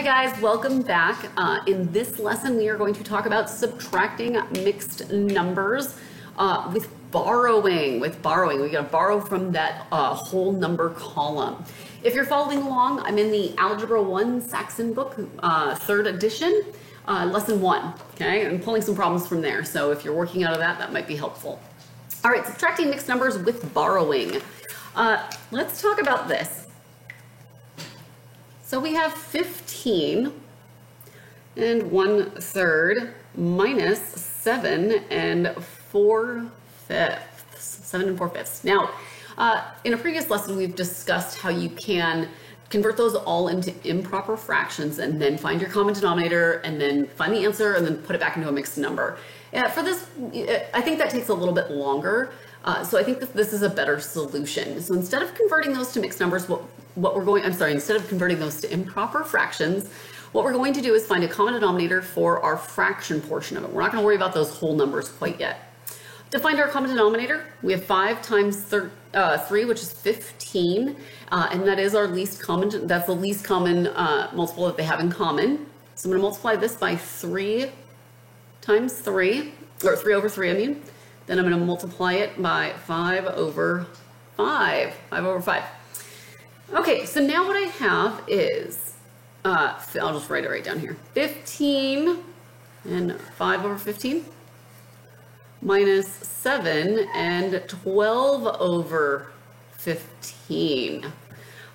Hi guys, welcome back. In this lesson, we are going to talk about subtracting mixed numbers with borrowing. We gotta borrow from that whole number column. If you're following along, I'm in the Algebra 1 Saxon book, 3rd edition, lesson 1, okay? I'm pulling some problems from there, so if you're working out of that, that might be helpful. All right, subtracting mixed numbers with borrowing. Let's talk about this. So we have 15 and 1/3 minus 7 and 4/5. 7 and 4/5. Now, in a previous lesson, we've discussed how you can convert those all into improper fractions and then find your common denominator and then find the answer and then put it back into a mixed number. For this, I think that takes a little bit longer. So I think that this is a better solution. So instead of converting those to mixed numbers, instead of converting those to improper fractions, what we're going to do is find a common denominator for our fraction portion of it. We're not going to worry about those whole numbers quite yet. To find our common denominator, we have 5 times 3, which is 15, and that is our least common, that's the least common multiple that they have in common. So I'm going to multiply this by 3 times 3, or 3 over 3, I mean. Then I'm going to multiply it by 5 over 5. 5 over 5. Okay, so now what I have is, I'll just write it right down here. 15 and 5 over 15 minus 7 and 12 over 15.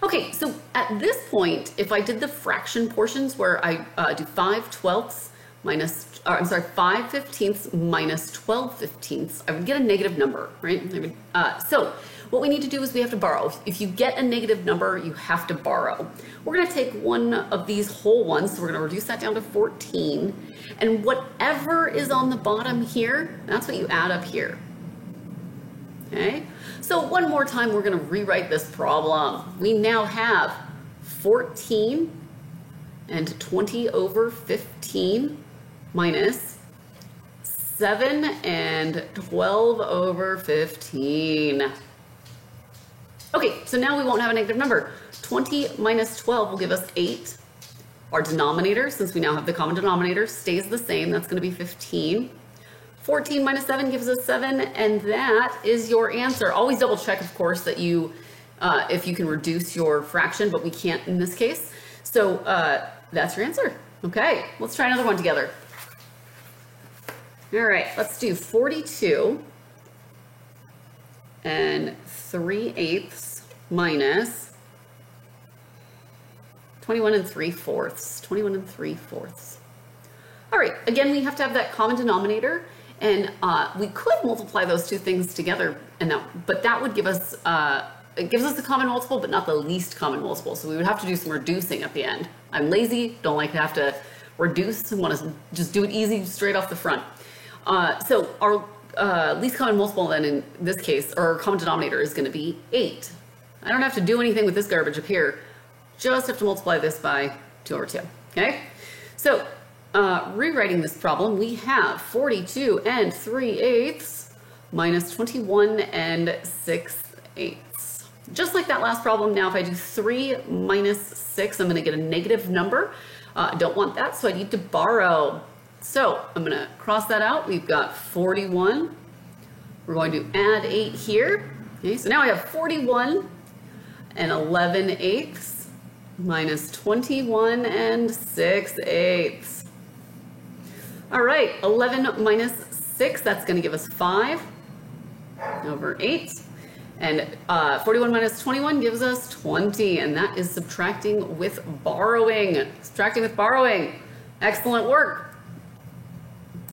Okay, so at this point, if I did the fraction portions where I do 5/12 minus, 5/15 minus 12/15, I would get a negative number, right? So what we need to do is we have to borrow. If you get a negative number, you have to borrow. We're gonna take one of these whole ones, so we're gonna reduce that down to 14, and whatever is on the bottom here, that's what you add up here, okay? So one more time, we're gonna rewrite this problem. We now have 14 and 20 over 15 minus 7 and 12 over 15. Okay, so now we won't have a negative number. 20 minus 12 will give us 8. Our denominator, since we now have the common denominator, stays the same. That's going to be 15. 14 minus 7 gives us 7, and that is your answer. Always double check, of course, that you, if you can reduce your fraction, but we can't in this case. So that's your answer. Okay, let's try another one together. All right, let's do 42 and 3/8 minus 21 and 3/4. 21 and 3/4. All right, again, we have to have that common denominator, and we could multiply those two things together, but that would give us, it gives us a common multiple, but not the least common multiple. So we would have to do some reducing at the end. I'm lazy, don't like to have to reduce, and want to just do it easy straight off the front. So our least common multiple then in this case, or our common denominator, is going to be 8. I don't have to do anything with this garbage up here. Just have to multiply this by 2 over 2. Okay? So rewriting this problem, we have 42 and 3/8 minus 21 and 6/8. Just like that last problem, now if I do 3 minus 6, I'm going to get a negative number. I don't want that, so I need to borrow. So I'm going to cross that out. We've got 41. We're going to add 8 here. Okay, so now I have 41 and 11/8 minus 21 and 6/8. All right, 11 minus 6, that's going to give us 5 over 8. And 41 minus 21 gives us 20, and that is subtracting with borrowing. Subtracting with borrowing. Excellent work.